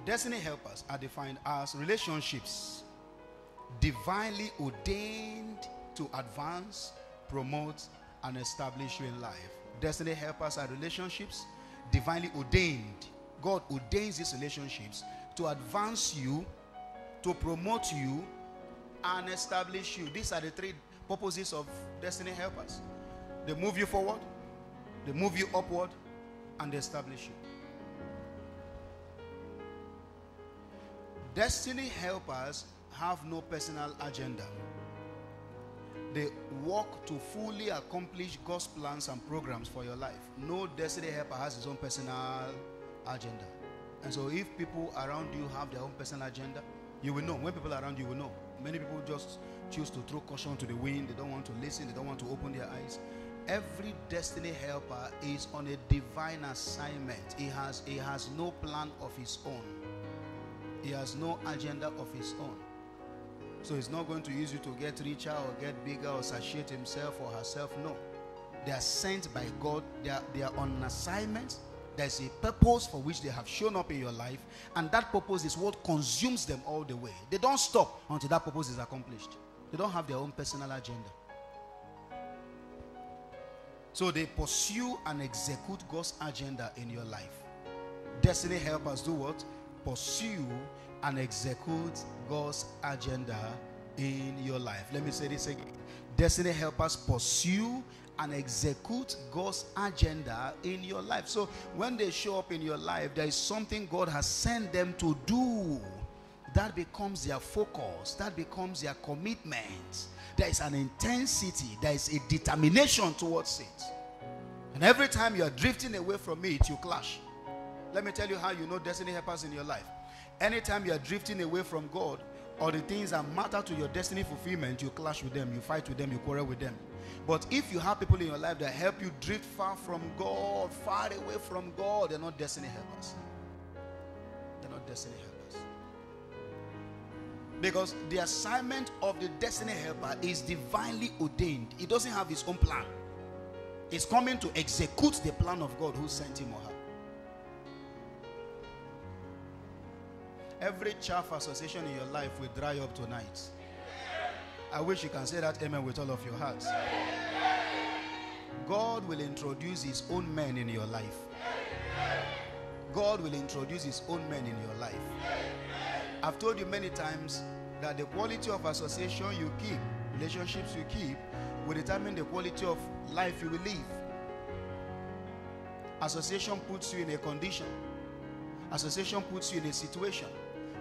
Destiny helpers are defined as relationships divinely ordained to advance, promote, and establish you in life. Destiny helpers are relationships divinely ordained. God ordains these relationships to advance you, to promote you, and establish you. These are the three purposes of destiny helpers. They move you forward, they move you upward, and they establish you. Destiny helpers have no personal agenda. They work to fully accomplish God's plans and programs for your life. No destiny helper has his own personal agenda. And so if people around you have their own personal agenda, you will know. When people around you will know. Many people just choose to throw caution to the wind. They don't want to listen. They don't want to open their eyes. Every destiny helper is on a divine assignment. He has no plan of his own. He has no agenda of his own. So he's not going to use you to get richer or get bigger or satiate himself or herself. No. They are sent by God. They are on assignment. There's a purpose for which they have shown up in your life, and that purpose is what consumes them all the way. They don't stop until that purpose is accomplished. They don't have their own personal agenda. So they pursue and execute God's agenda in your life. Destiny helpers do what? Pursue and execute God's agenda in your life. Let me say this again. Destiny helpers pursue and execute God's agenda in your life. So when they show up in your life, there is something God has sent them to do. That becomes their focus. That becomes their commitment. There is an intensity. There is a determination towards it. And every time you are drifting away from it, you clash. Let me tell you how you know destiny helpers in your life. Anytime you are drifting away from God or the things that matter to your destiny fulfillment, you clash with them, you fight with them, you quarrel with them. But if you have people in your life that help you drift far from God, far away from God, they're not destiny helpers. They're not destiny helpers. Because the assignment of the destiny helper is divinely ordained. He doesn't have his own plan. He's coming to execute the plan of God who sent him or her. Every chaff association in your life will dry up tonight. I wish you can say that amen with all of your hearts. God will introduce his own men in your life. God will introduce his own men in your life. I've told you many times that the quality of association you keep, relationships you keep, will determine the quality of life you will live. Association puts you in a condition. Association puts you in a situation.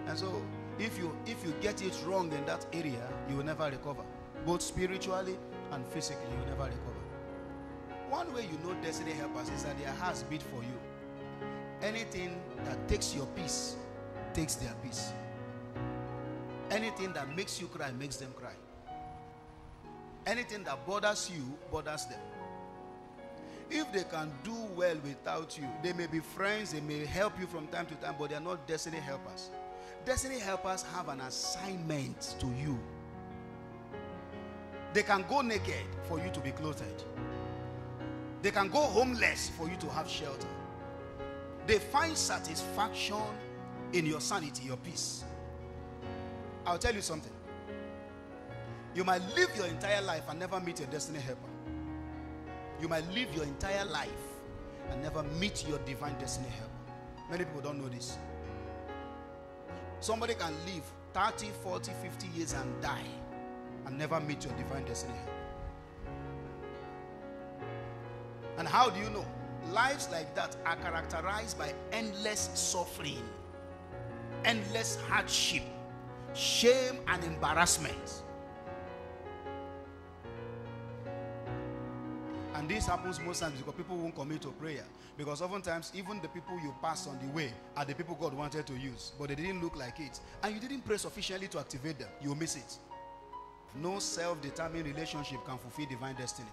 And so if you get it wrong in that area, you will never recover. Both spiritually and physically, you will never recover. One way you know destiny helpers is that their hearts beat for you. Anything that takes your peace takes their peace. Anything that makes you cry makes them cry. Anything that bothers you bothers them. If they can do well without you, they may be friends, they may help you from time to time, but they are not destiny helpers. Destiny helpers have an assignment to you. They can go naked for you to be clothed. They can go homeless for you to have shelter. They find satisfaction in your sanity, your peace. I'll tell you something. You might live your entire life and never meet a destiny helper. You might live your entire life and never meet your divine destiny helper. Many people don't know this. Somebody can live 30, 40, 50 years and die and never meet your divine destiny helper. And how do you know? Lives like that are characterized by endless suffering, endless hardship, shame and embarrassment. And this happens most times because people won't commit to prayer. Because oftentimes, even the people you pass on the way are the people God wanted to use, but they didn't look like it. And you didn't pray sufficiently to activate them. You'll miss it. No self-determined relationship can fulfill divine destiny.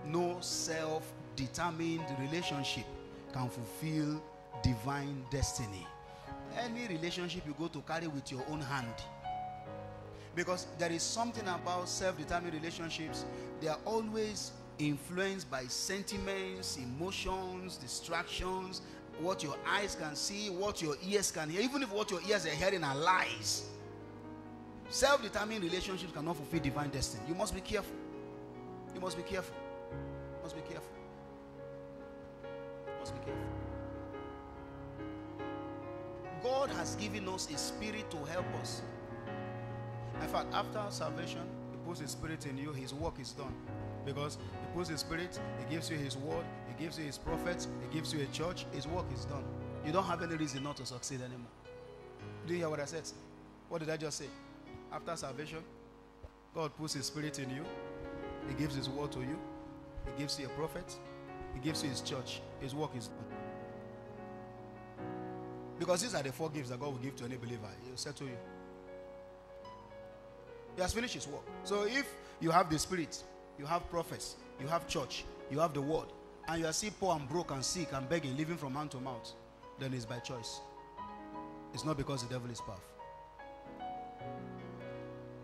No self-determined relationship can fulfill divine destiny. Any relationship you go to carry with your own hand. Because there is something about self-determined relationships. They are always influenced by sentiments, emotions, distractions. what your eyes can see, what your ears can hear, even if what your ears are hearing are lies. Self-determined relationships cannot fulfill divine destiny. You must be careful. You must be careful. You must be careful. You must be careful. God has given us a spirit to help us. In fact, after salvation, He puts His spirit in you, His work is done. Because He puts His spirit, He gives you His word, He gives you His prophets, He gives you a church, His work is done. You don't have any reason not to succeed anymore. Do you hear what I said? What did I just say? After salvation, God puts His spirit in you, He gives His word to you, He gives you a prophet, He gives you His church, His work is done. Because these are the 4 gifts that God will give to any believer. He will say to you, He has finished His work. So if you have the spirit, you have prophets, you have church, you have the word, and you are still poor and broke and sick and begging, living from hand to mouth, then it's by choice. It's not because the devil is powerful.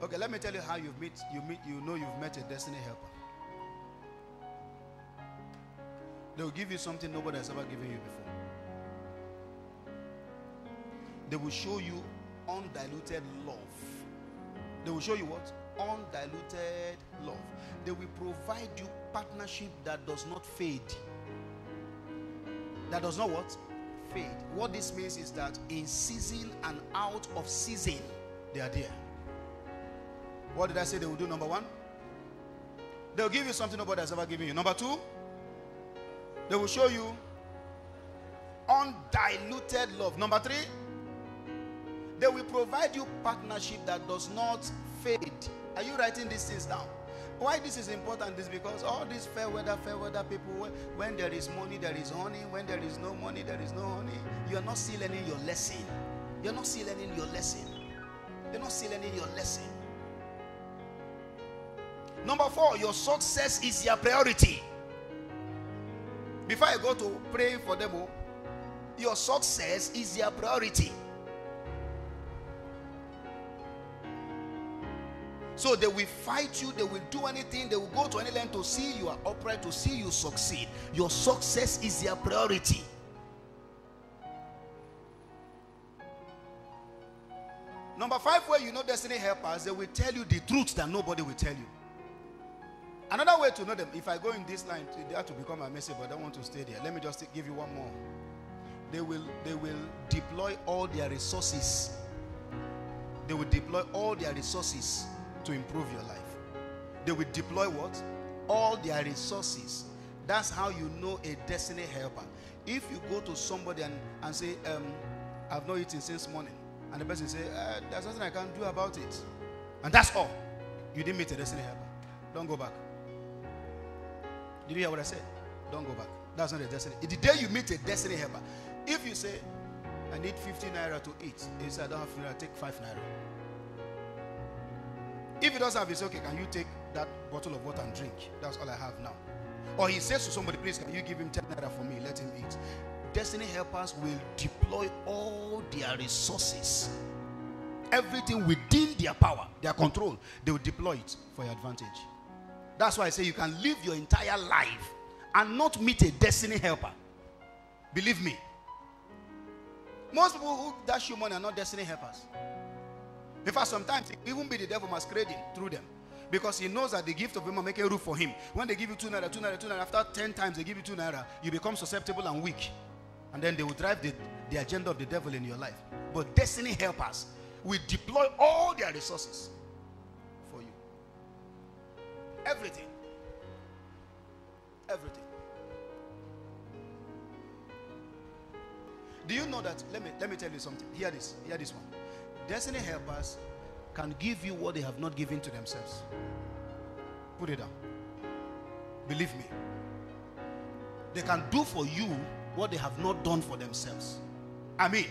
Okay, let me tell you how you know you've met a destiny helper. They will give you something nobody has ever given you before. They will show you undiluted love. They will show you what? Undiluted love. They will provide you partnership that does not fade. That does not what? Fade. What this means is that in season and out of season, they are there. What did I say they will do? Number 1, they'll give you something nobody has ever given you. Number 2, they will show you undiluted love. Number 3, they will provide you partnership that does not fade. Are you writing these things down? Why this is important is because all these fair weather people, when there is money, there is honey. When there is no money, there is no honey. You are not still learning your lesson. You're not still learning your lesson. You're not still learning your lesson. Number 4, your success is your priority. Before I go to pray for them, your success is your priority. So they will fight you, they will do anything, they will go to any length to see you are upright, to see you succeed. Your success is their priority. Number 5, where you know destiny helpers, they will tell you the truth that nobody will tell you. Another way to know them, if I go in this line, they have to become a message, but I don't want to stay there. Let me just give you one more. They will deploy all their resources. They will deploy all their resources to improve your life. They will deploy what? All their resources. That's how you know a destiny helper. If you go to somebody and say, I've not eaten since morning, and the person say, there's nothing I can do about it, and that's all, you didn't meet a destiny helper. Don't go back. Did you hear what I said? Don't go back. That's not a destiny. The day you meet a destiny helper, if you say, I need 50 naira to eat, he said, I don't have 50 naira, take 5 naira. If he doesn't have, it's okay, can you take that bottle of water and drink? That's all I have now. Or he says to somebody, please, can you give him 10 naira for me? Let him eat. Destiny helpers will deploy all their resources, everything within their power, their control. They will deploy it for your advantage. That's why I say you can live your entire life and not meet a destiny helper. Believe me. Most people who dash you money are not destiny helpers. In fact, sometimes even be the devil masquerading through them, because he knows that the gift of him will make a roof for him. When they give you 2 naira, 2 naira, 2 naira, after 10 times they give you 2 naira, you become susceptible and weak. And then they will drive the agenda of the devil in your life. But destiny helpers will deploy all their resources for you. Everything. Everything. Do you know that? Let me tell you something. Hear this one. Destiny helpers can give you what they have not given to themselves. Put it down. Believe me. They can do for you what they have not done for themselves. I mean,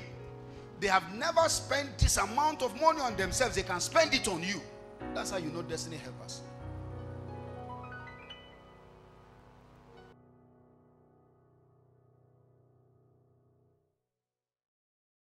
they have never spent this amount of money on themselves. They can spend it on you. That's how you know destiny helpers.